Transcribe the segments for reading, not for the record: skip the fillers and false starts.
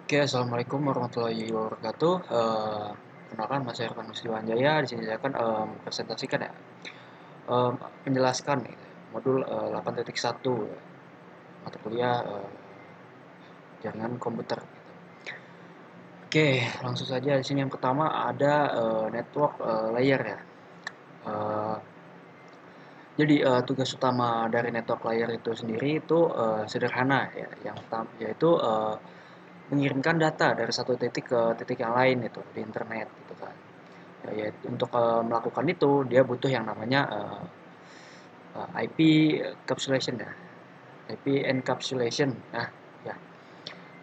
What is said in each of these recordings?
Oke, assalamualaikum warahmatullahi wabarakatuh. Kenalkan, Mas Ervan Musliwanjaya. Di sini saya akan presentasikan ya, menjelaskan gitu, modul 8.1 mata kuliah jaringan komputer. Oke, langsung saja. Di sini yang pertama ada network layer ya. Eh, jadi tugas utama dari network layer itu sendiri itu sederhana ya. Yang pertama yaitu mengirimkan data dari satu titik ke titik yang lain itu di internet gitu kan. Ya, untuk melakukan itu dia butuh yang namanya IP encapsulation ya, IP encapsulation. Nah, ya.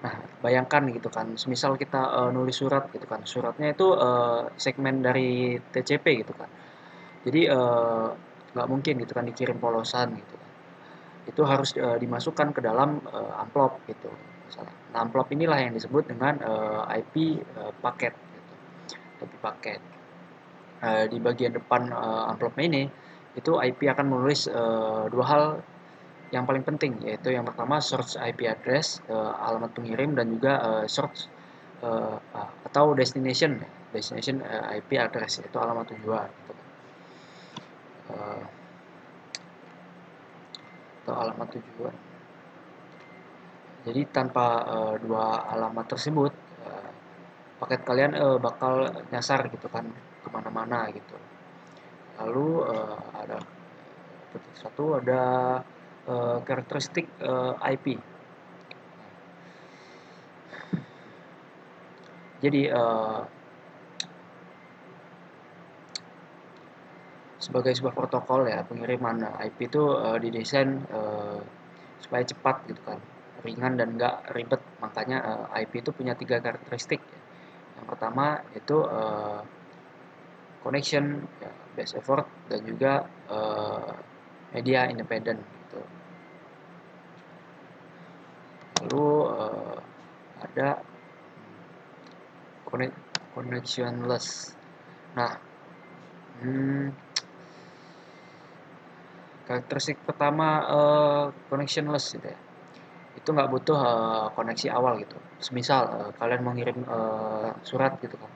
Nah, bayangkan gitu kan, semisal kita nulis surat gitu kan, suratnya itu segmen dari TCP gitu kan. Jadi nggak mungkin gitu kan dikirim polosan gitu kan. Itu harus dimasukkan ke dalam amplop gitu. Misalnya. Nah, amplop inilah yang disebut dengan IP paket gitu. IP paket. Di bagian depan amplopnya ini itu IP akan menulis dua hal yang paling penting, yaitu yang pertama source IP address, alamat pengirim, dan juga source atau destination IP address, yaitu alamat tujuan gitu. Uh, atau alamat tujuan. Jadi tanpa dua alamat tersebut, paket kalian bakal nyasar gitu kan kemana-mana gitu. Lalu ada titik satu ada karakteristik IP. Jadi sebagai sebuah protokol ya pengiriman IP itu didesain supaya cepat gitu kan, ringan dan nggak ribet. Makanya IP itu punya tiga karakteristik. Yang pertama itu connection, ya, base effort, dan juga media independent gitu. Lalu ada connectionless. Nah, hmm, karakteristik pertama connectionless gitu ya. Itu nggak butuh koneksi awal gitu. Semisal kalian mau ngirim surat gitu kan,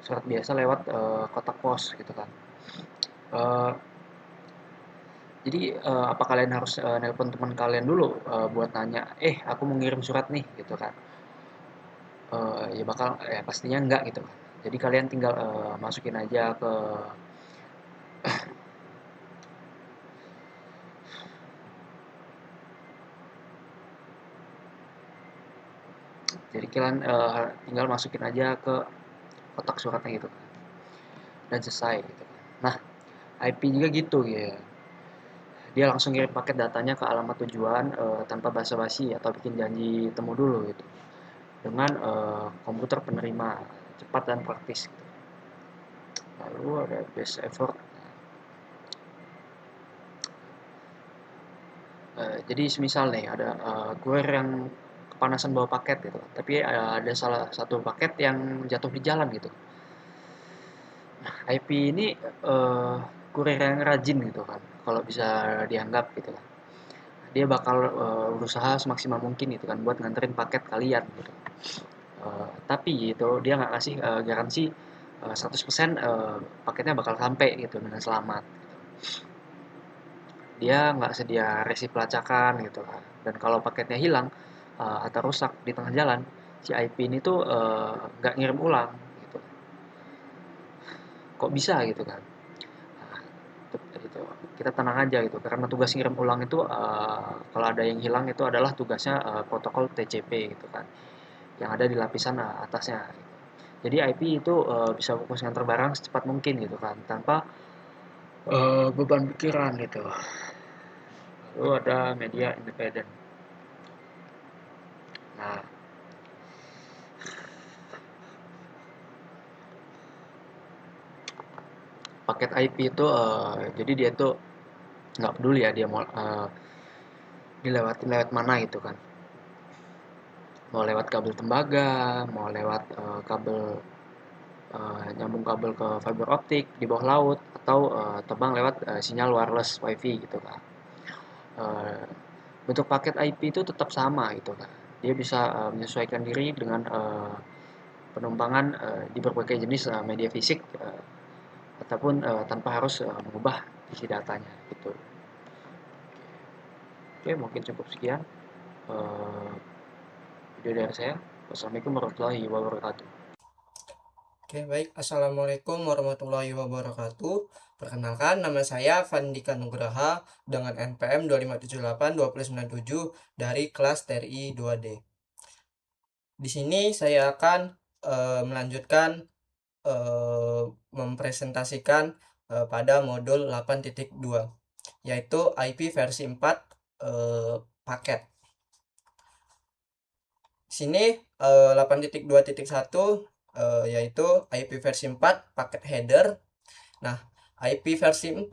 surat biasa lewat kotak pos gitu kan. Uh, jadi apa kalian harus nelpon teman kalian dulu buat nanya, aku mau ngirim surat nih gitu kan? Ya bakal ya pastinya enggak gitu kan. Jadi kalian tinggal masukin aja ke jadi kalian tinggal masukin aja ke kotak suratnya gitu kan. Dan selesai gitu kan. Nah, IP juga gitu ya. Dia langsung kirim paket datanya ke alamat tujuan tanpa basa-basi atau bikin janji temu dulu gitu. Dengan komputer penerima cepat dan praktis gitu. Lalu ada base effort. Jadi semisal nih ada kurir yang kepanasan bawa paket gitu, tapi ada salah satu paket yang jatuh di jalan gitu. Nah, IP ini kurir yang rajin gitu kan, kalau bisa dianggap gitu kan. Dia bakal berusaha semaksimal mungkin gitu kan buat nganterin paket kalian gitu. Tapi gitu dia nggak kasih garansi 100% paketnya bakal sampai gitu dengan selamat. Dia nggak sedia resi pelacakan gitu kan. Dan kalau paketnya hilang atau rusak di tengah jalan, si IP ini tuh nggak ngirim ulang gitu. Kok bisa gitu kan? Nah, itu kita tenang aja gitu karena tugas ngirim ulang itu kalau ada yang hilang itu adalah tugasnya protokol TCP gitu kan yang ada di lapisan atasnya gitu. Jadi IP itu bisa fokus nganter barang secepat mungkin gitu kan tanpa beban pikiran gitu. Lalu ada media independen. Nah, paket IP itu jadi dia tuh nggak peduli ya dia mau dilewatin lewat mana gitu kan, mau lewat kabel tembaga, mau lewat kabel nyambung kabel ke fiber optik di bawah laut, atau terbang lewat sinyal wireless wifi gitu kan. Eh, bentuk paket IP itu tetap sama gitu kan, dia bisa menyesuaikan diri dengan penumpangan di berbagai jenis media fisik ataupun tanpa harus mengubah isi datanya gitu. Oke, mungkin cukup sekian eh, video dari saya. Wassalamualaikum warahmatullahi wabarakatuh. Oke, baik. Assalamualaikum warahmatullahi wabarakatuh. Perkenalkan, nama saya Fandika Nugraha dengan NPM 2578297 dari kelas TRI 2D. Di sini saya akan melanjutkan mempresentasikan pada modul 8.2, yaitu IP versi 4 paket. Sini 8.2.1 yaitu IP versi 4 paket header. Nah, IP versi 4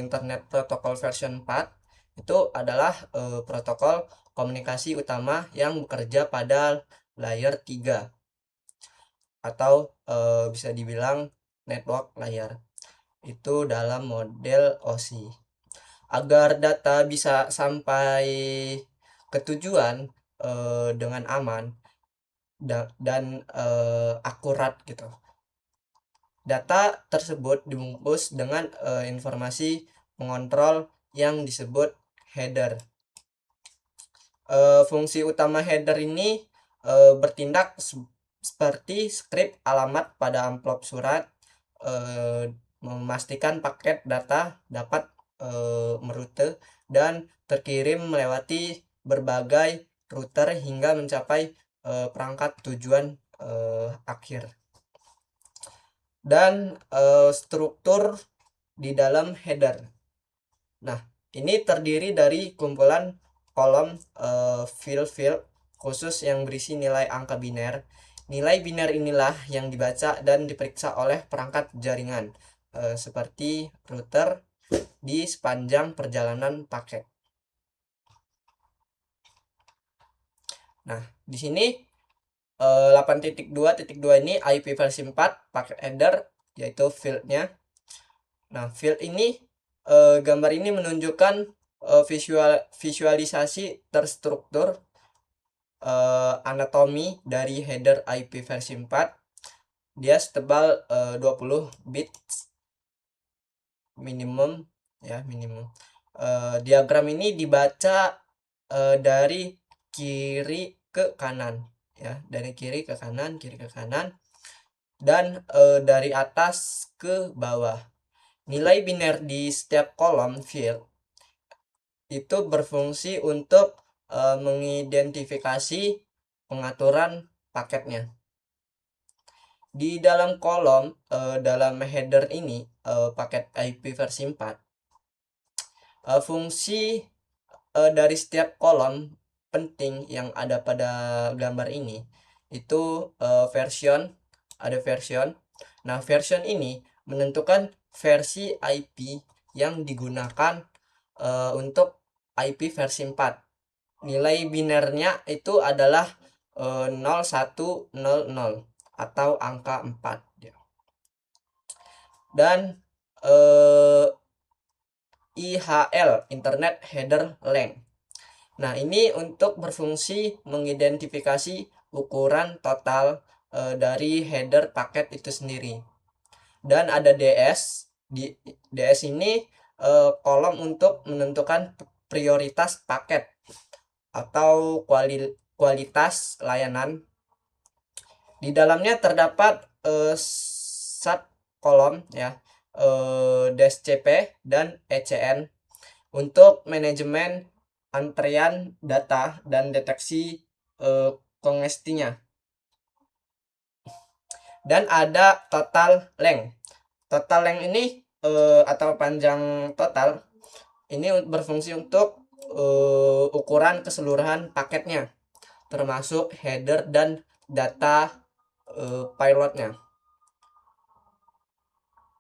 Internet Protocol version 4 itu adalah protokol komunikasi utama yang bekerja pada layer 3 atau bisa dibilang network layer. Itu dalam model OSI. Agar data bisa sampai ke tujuan dengan aman dan akurat gitu. Data tersebut dibungkus dengan informasi pengontrol yang disebut header. Fungsi utama header ini bertindak seperti skrip alamat pada amplop surat, memastikan paket data dapat merute dan terkirim melewati berbagai router hingga mencapai perangkat tujuan akhir. Dan struktur di dalam header. Nah, ini terdiri dari kumpulan kolom field khusus yang berisi nilai angka biner. Nilai biner inilah yang dibaca dan diperiksa oleh perangkat jaringan seperti router di sepanjang perjalanan paket. Nah, di sini 8.2.2 ini IP versi 4 paket header, yaitu fieldnya. Nah, field ini gambar ini menunjukkan visualisasi terstruktur anatomi dari header IP versi 4. Dia setebal 20 bits minimum ya, minimum. Diagram ini dibaca dari kiri ke kanan ya, dari kiri ke kanan, dan dari atas ke bawah. Nilai biner di setiap kolom field itu berfungsi untuk mengidentifikasi pengaturan paketnya. Di dalam kolom dalam header ini paket IP versi 4, fungsi dari setiap kolom penting yang ada pada gambar ini itu version, ada version. Nah, version ini menentukan versi IP yang digunakan untuk IP versi 4. Nilai binernya itu adalah 0100 atau angka 4 ya. Dan IHL, Internet Header Length. Nah, ini untuk berfungsi mengidentifikasi ukuran total dari header paket itu sendiri. Dan ada DS. Di DS ini kolom untuk menentukan prioritas paket atau kualitas layanan. Di dalamnya terdapat sub kolom ya, DSCP dan ECN untuk manajemen antrean data dan deteksi kongestinya. Dan ada total length. Total length ini atau panjang total ini berfungsi untuk ukuran keseluruhan paketnya, termasuk header dan data pilotnya.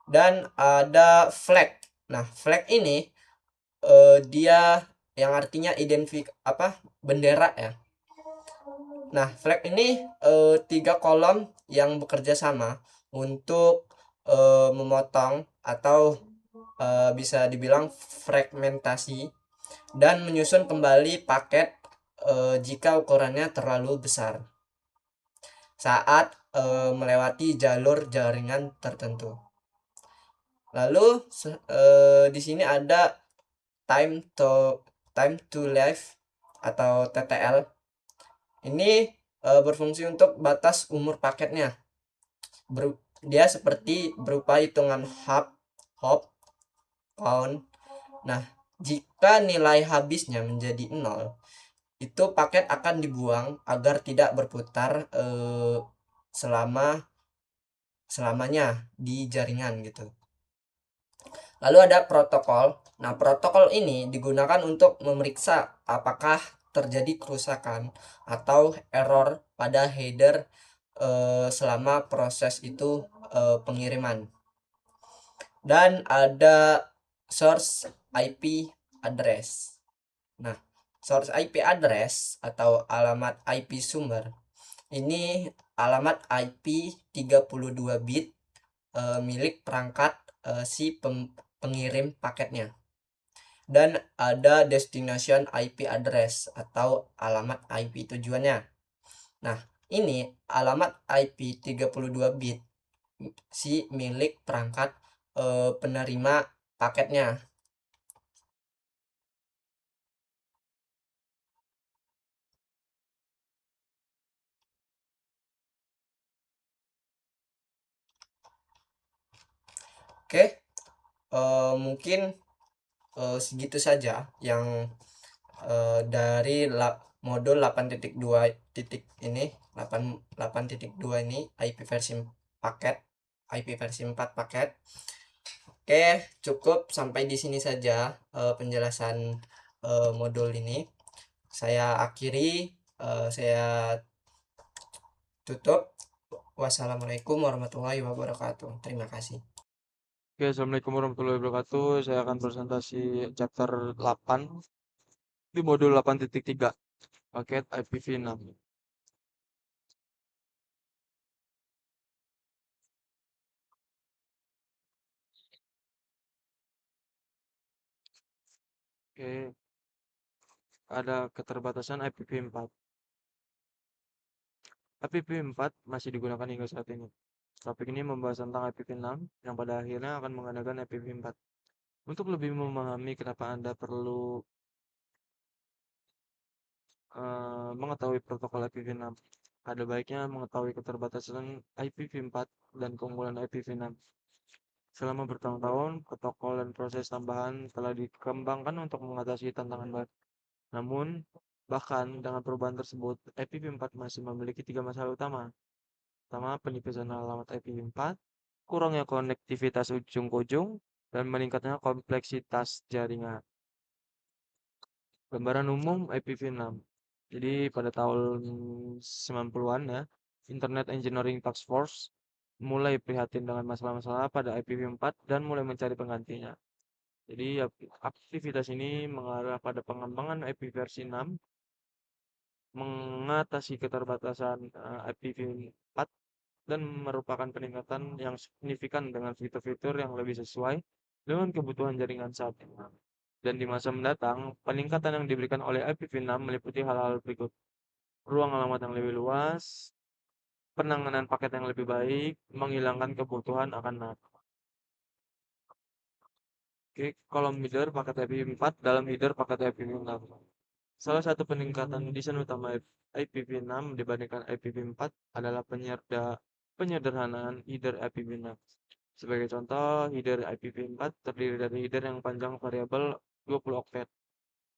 Dan ada flag. Nah, flag ini dia yang artinya bendera ya. Nah, flag ini 3 kolom yang bekerja sama untuk memotong atau bisa dibilang fragmentasi dan menyusun kembali paket jika ukurannya terlalu besar saat melewati jalur jaringan tertentu. Lalu di sini ada time to time to live atau TTL. Ini berfungsi untuk batas umur paketnya. Dia seperti berupa hitungan hop, count. Nah, jika nilai habisnya menjadi 0, itu paket akan dibuang agar tidak berputar selamanya di jaringan gitu. Lalu ada protokol. Nah, protokol ini digunakan untuk memeriksa apakah terjadi kerusakan atau error pada header selama proses itu pengiriman. Dan ada source IP address. Nah, source IP address atau alamat IP sumber ini alamat IP 32 bit milik perangkat si pengirim paketnya. Dan ada destination IP address atau alamat IP tujuannya. Nah, ini alamat IP 32 bit si milik perangkat penerima paketnya. Oke, mungkin segitu saja yang dari modul 8.2 titik ini 8.2 ini IP versi paket IP versi 4 paket. Oke, cukup sampai di sini saja penjelasan modul ini. Saya akhiri, saya tutup. Wassalamualaikum warahmatullahi wabarakatuh. Terima kasih. Oke, Assalamualaikum warahmatullahi wabarakatuh. Saya akan presentasi chapter 8 di modul 8.3, paket IPv6. Oke, ada keterbatasan IPv4. IPv4 masih digunakan hingga saat ini. Topik ini membahas tentang IPv6 yang pada akhirnya akan mengadakan IPv4. Untuk lebih memahami kenapa Anda perlu mengetahui protokol IPv6, ada baiknya mengetahui keterbatasan IPv4 dan keunggulan IPv6. Selama bertahun-tahun, protokol dan proses tambahan telah dikembangkan untuk mengatasi tantangan baru. Namun, bahkan dengan perubahan tersebut, IPv4 masih memiliki 3 masalah utama. Pertama, penipisan alamat IPv4, kurangnya konektivitas ujung ke ujung, dan meningkatnya kompleksitas jaringan. Gambaran umum IPv6. Jadi pada tahun 90-an ya, Internet Engineering Task Force mulai prihatin dengan masalah-masalah pada IPv4 dan mulai mencari penggantinya. Jadi aktivitas ini mengarah pada pengembangan IP versi 6, mengatasi keterbatasan IPv4 dan merupakan peningkatan yang signifikan dengan fitur-fitur yang lebih sesuai dengan kebutuhan jaringan saat ini. Dan di masa mendatang, peningkatan yang diberikan oleh IPv6 meliputi hal-hal berikut. Ruang alamat yang lebih luas, penanganan paket yang lebih baik, menghilangkan kebutuhan akan NAT. Oke, kolom header paket IPv4 dalam header paket IPv6. Salah satu peningkatan desain utama IPv6 dibandingkan IPv4 adalah penyederhanaan header IPv6. Sebagai contoh, header IPv4 terdiri dari header yang panjang variabel 20 oktet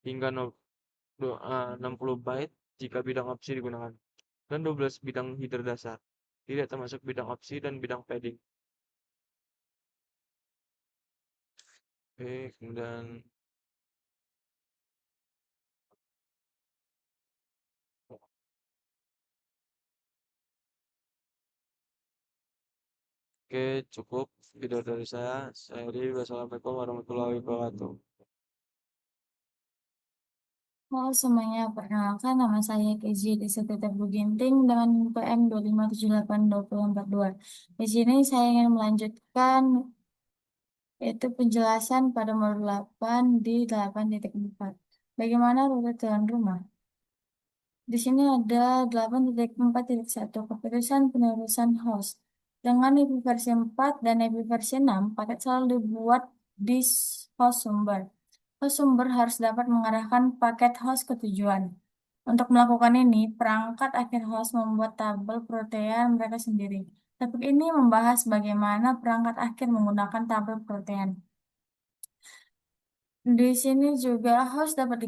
hingga 60 byte jika bidang opsi digunakan, dan 12 bidang header dasar, tidak termasuk bidang opsi dan bidang padding. Oke, kemudian oke, cukup video dari saya. Saya Ri, wassalamualaikum warahmatullahi wabarakatuh. Halo semuanya, perkenalkan nama saya Kezi Deseteter Buginting dengan PM 2578242. Di sini saya ingin melanjutkan yaitu penjelasan pada modul 8 di 8.4. Bagaimana rute tuan rumah? Di sini ada 8.4.1 keputusan penerusan host. Dengan IP versi 4 dan IP versi 6, paket selalu dibuat di host sumber. Host sumber harus dapat mengarahkan paket host ke tujuan. Untuk melakukan ini, perangkat akhir host membuat tabel protean mereka sendiri. Topik ini membahas bagaimana perangkat akhir menggunakan tabel protean. Di sini juga host dapat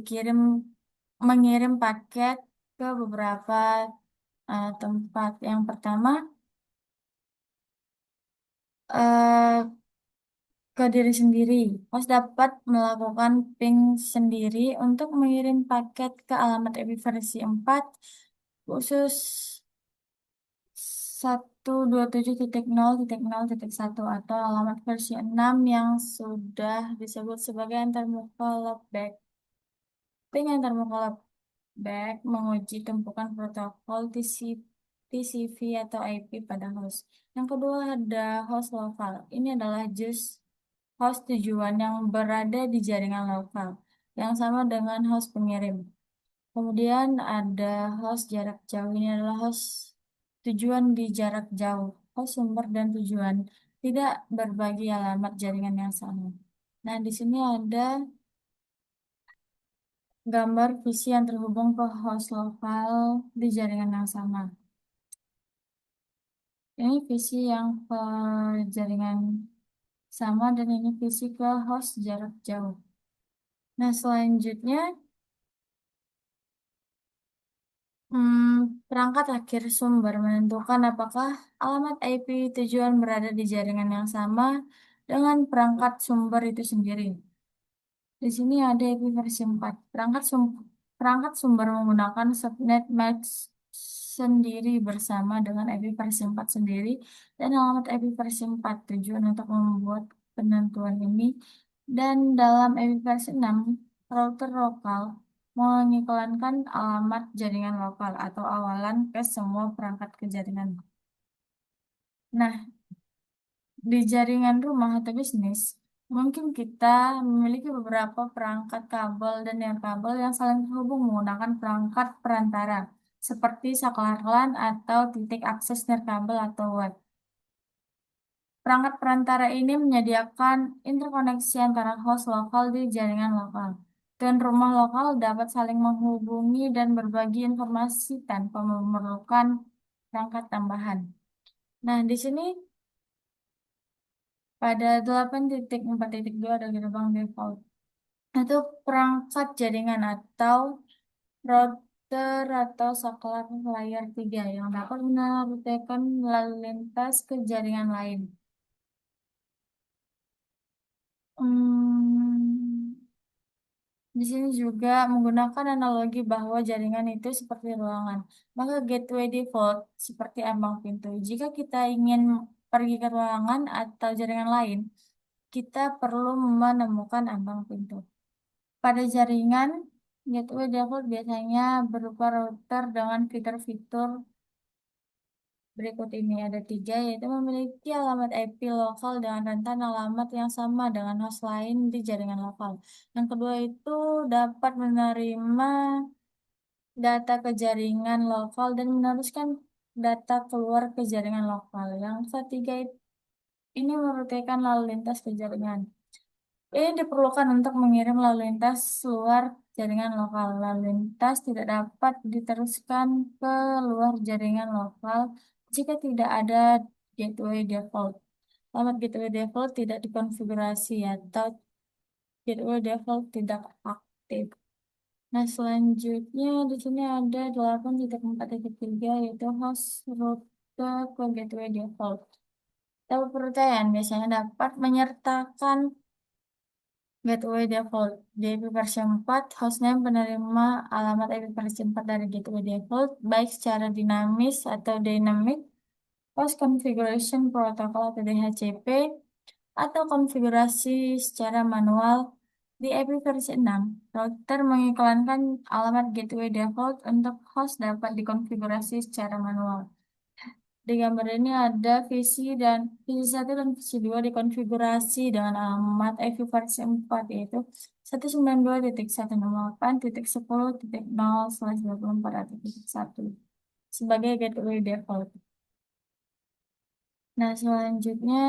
mengirim paket ke beberapa tempat. Yang pertama, eh, ke diri sendiri. Host dapat melakukan ping sendiri untuk mengirim paket ke alamat IP versi 4 khusus 127.0.0.1 atau alamat versi 6 yang sudah disebut sebagai antarmuka loopback. Ping antarmuka loopback menguji tumpukan protokol TCP atau IP pada host. Yang kedua ada host lokal. Ini adalah host tujuan yang berada di jaringan lokal yang sama dengan host pengirim. Kemudian ada host jarak jauh. Ini adalah host tujuan di jarak jauh. Host sumber dan tujuan tidak berbagi alamat jaringan yang sama. Nah, di sini ada gambar PC yang terhubung ke host lokal di jaringan yang sama. Ini PC yang ke jaringan sama dan ini PC ke host jarak jauh. Nah, selanjutnya perangkat akhir sumber menentukan apakah alamat IP tujuan berada di jaringan yang sama dengan perangkat sumber itu sendiri. Di sini ada IP versi 4. Perangkat sumber menggunakan subnet match sendiri bersama dengan IP versi 4 sendiri dan alamat IP versi 4 tujuan untuk membuat penentuan ini. Dan dalam IP versi 6, router lokal mengiklankan alamat jaringan lokal atau awalan ke semua perangkat ke jaringan. Nah, di jaringan rumah atau bisnis, mungkin kita memiliki beberapa perangkat kabel dan nirkabel yang saling terhubung menggunakan perangkat perantara, seperti saklar LAN atau titik akses nirkabel atau web. Perangkat perantara ini menyediakan interkoneksi antara host lokal di jaringan lokal, dan rumah lokal dapat saling menghubungi dan berbagi informasi tanpa memerlukan perangkat tambahan. Nah, di sini pada 8.4.2 ada gerbang default. Itu perangkat jaringan atau router atau saklar layer 3 yang dapat menargetkan lalu lintas ke jaringan lain. Hmm, di sini juga menggunakan analogi bahwa jaringan itu seperti ruangan. Maka gateway default seperti ambang pintu. Jika kita ingin pergi ke ruangan atau jaringan lain, kita perlu menemukan ambang pintu. Pada jaringan, gateway default biasanya berupa router dengan fitur-fitur berikut ini. Ada 3, yaitu memiliki alamat IP lokal dengan rentan alamat yang sama dengan host lain di jaringan lokal. Yang kedua itu dapat menerima data ke jaringan lokal dan meneruskan data keluar ke jaringan lokal. Yang ketiga ini meruteikan lalu lintas ke jaringan. Ini diperlukan untuk mengirim lalu lintas luar jaringan lokal. Lalu lintas tidak dapat diteruskan ke luar jaringan lokal jika tidak ada gateway default. Alamat gateway default tidak dikonfigurasi atau gateway default tidak aktif. Nah, selanjutnya di sini ada 8.4.3 yaitu host router ke gateway default. Tabel perotean biasanya dapat menyertakan gateway default. Di IP versi 4, hostname penerima alamat IP versi 4 dari gateway default, baik secara dinamis atau dynamic, host configuration protocol atau DHCP, atau konfigurasi secara manual. Di IP versi 6, router mengiklankan alamat gateway default untuk host dapat dikonfigurasi secara manual. Di gambar ini ada visi 1 dan visi 2 dikonfigurasi dengan alamat IP versi 4, yaitu 192.168.10.0/24.1 sebagai gateway default. Nah, selanjutnya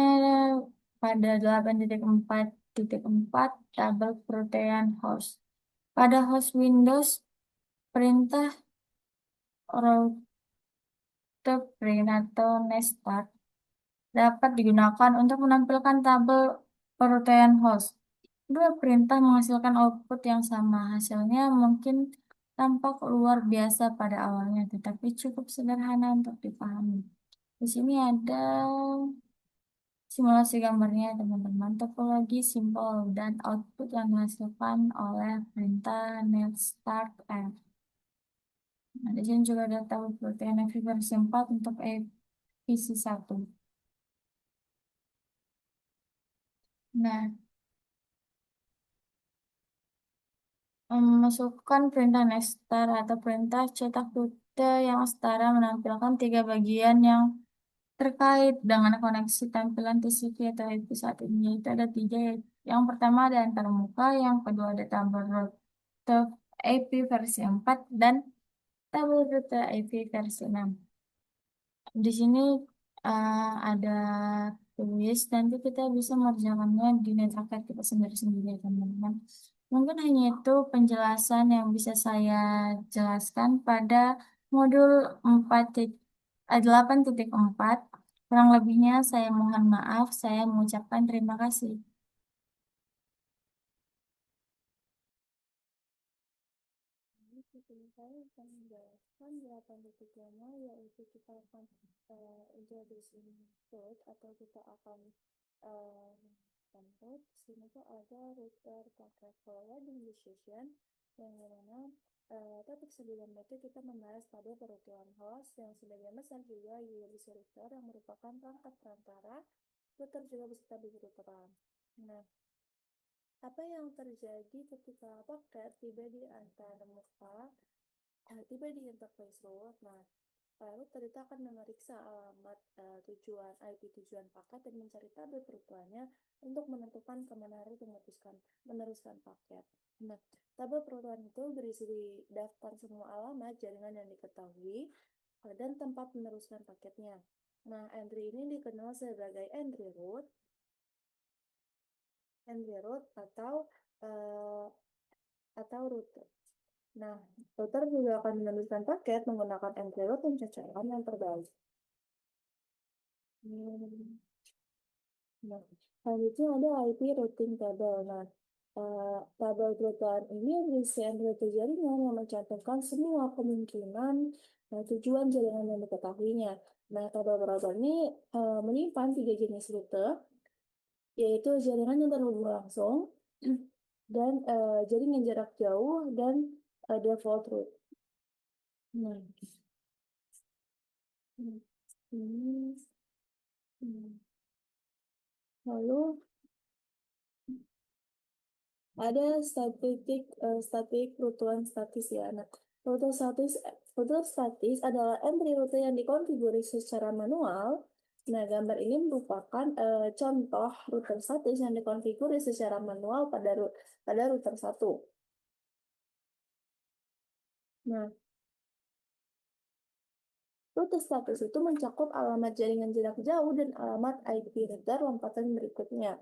pada 8.4.4 tabel protean host. Pada host Windows, perintah routeprint atau nestart dapat digunakan untuk menampilkan tabel protean host. Dua perintah menghasilkan output yang sama. Hasilnya mungkin tampak luar biasa pada awalnya, tetapi cukup sederhana untuk dipahami. Di sini ada simulasi gambarnya, teman-teman. Topologi simpel dan output yang dihasilkan oleh perintah netstart F. Nah, di sini juga ada tabel protein versi 4 untuk visi 1. Nah, memasukkan perintah nestar atau perintah cetak rute yang setara menampilkan 3 bagian yang terkait dengan koneksi tampilan TCP atau IP1 ini, yaitu ada 3. Yang pertama ada antarmuka, yang kedua ada tabel rute IP versi 4, dan tabel rute IP versi 6. Di sini ada tulis, nanti kita bisa mengerjakannya di network kita sendiri-sendiri, teman-teman. Mungkin hanya itu penjelasan yang bisa saya jelaskan pada modul 8.4. Kurang lebihnya saya mohon maaf, saya mengucapkan terima kasih. Saya akan menjelaskan 8.5, yaitu kita akan introducing code, atau kita akan convert. Di sini tuh ada router packet forwarding decision, yang dimana topik sebelumnya itu kita membahas pada perutuan host, yang sebagian besar juga URL router yang merupakan perangkat perantara router juga beserta di routeran. Nah, apa yang terjadi ketika paket tiba di interface root? Nah, router itu akan memeriksa alamat tujuan IP tujuan paket dan mencari tabel perutuhannya untuk menentukan kemana harus meneruskan paket. Nah, tabel perutuhan itu berisi di daftar semua alamat jaringan yang diketahui dan tempat meneruskan paketnya. Nah, entry ini dikenal sebagai entry root atau router. Nah, router juga akan meneruskan paket menggunakan entry root pencacaran yang terbaik. Nah, selanjutnya ada IP routing table. Nah, tabel perutuhan ini berisi entry jaringan yang mencantumkan semua kemungkinan tujuan jaringan yang diketahuinya. Nah, tabel perutuhan ini menyimpan 3 jenis rute, yaitu jaringan yang terhubung langsung, dan jaringan jarak jauh, dan default route. Nah, ini lalu ada static perutuhan statis ya. Nah, rute statis adalah entry rute yang dikonfigurasi secara manual. Nah, gambar ini merupakan contoh router statis yang dikonfigurasi secara manual pada router 1. Nah, rute statis itu mencakup alamat jaringan jarak jauh dan alamat IP router lompatan berikutnya.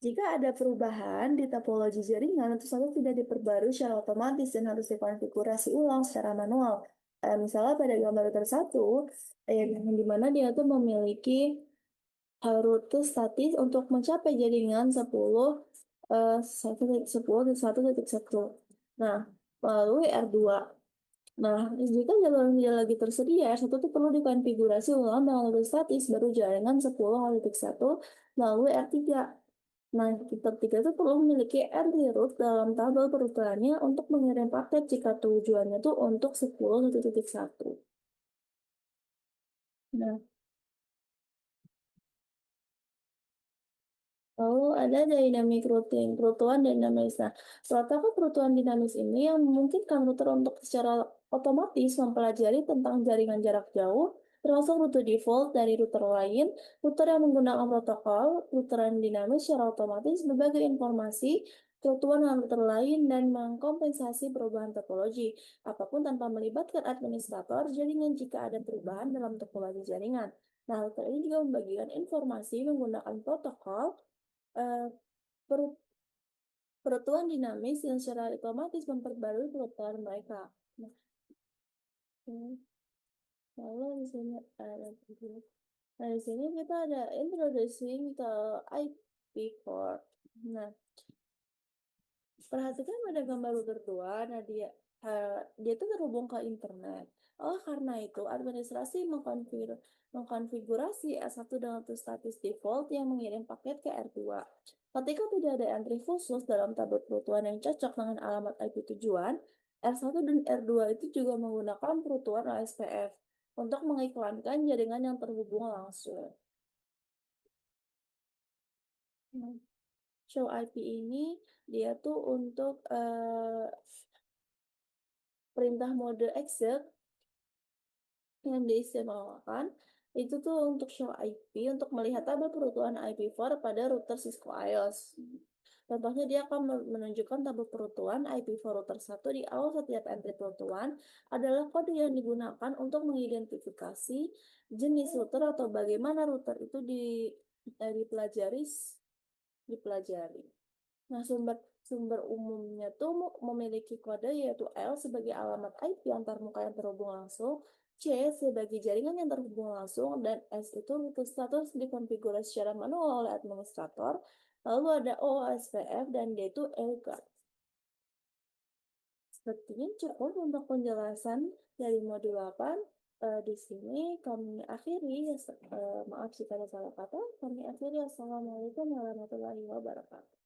Jika ada perubahan di topologi jaringan, tentu saja tidak diperbarui secara otomatis dan harus dikonfigurasi ulang secara manual. Misalnya pada gambar router 1, yang dimana dia tuh memiliki rute statis untuk mencapai jaringan 10.1.1. Nah, melalui R2. Nah, jika jalur yang lagi tersedia, R1 itu perlu dikonfigurasi ulang dengan rute statis baru jaringan 10.1 melalui R3. Nah, tipe 3 itu perlu memiliki entry root dalam tabel perutuhannya untuk mengirim paket jika tujuannya itu untuk 10.1. Nah, lalu ada dynamic routing, perutuhan dinamis. Nah, protokol perutuhan dinamis ini yang memungkinkan router untuk secara otomatis mempelajari tentang jaringan jarak jauh, termasuk rute default dari router lain, router yang menggunakan protokol, routeran dinamis secara otomatis, berbagai informasi, kebutuhan dengan router lain, dan mengkompensasi perubahan topologi, apapun tanpa melibatkan administrator jaringan jika ada perubahan dalam topologi jaringan. Nah, router ini juga membagikan informasi menggunakan protokol perutuhan dinamis yang secara otomatis memperbarui perutuhan mereka. Nah, lalu di sini ada Nah, di sini kita ada introducing ke IP core. Nah, perhatikan pada gambar router 2. Nah, dia itu terhubung ke internet. Karena itu administrasi mengkonfigurasi S1 dengan status default yang mengirim paket ke R2. Ketika tidak ada entry khusus dalam tabel perutuhan yang cocok dengan alamat IP tujuan, R1 dan R2 itu juga menggunakan perutuhan OSPF untuk mengiklankan jaringan yang terhubung langsung. Show IP ini dia tuh untuk perintah mode exit yang diistimewakan itu tuh untuk show IP untuk melihat tabel perutuhan IPv4 pada router Cisco IOS. Contohnya dia akan menunjukkan tabel perutuhan IPv4 router 1 di awal setiap entry perutuhan adalah kode yang digunakan untuk mengidentifikasi jenis router atau bagaimana router itu dipelajari. Nah, sumber umumnya tuh memiliki kode yaitu L sebagai alamat IP antarmuka yang terhubung langsung, C sebagai jaringan yang terhubung langsung, dan S itu router status dikonfigurasi secara manual oleh administrator. Lalu ada OSPF dan D itu AirGuard. Sepertinya cukup untuk penjelasan dari modul 8. Di sini kami akhiri, maaf jika ada salah kata, kami akhiri. Assalamualaikum warahmatullahi wabarakatuh.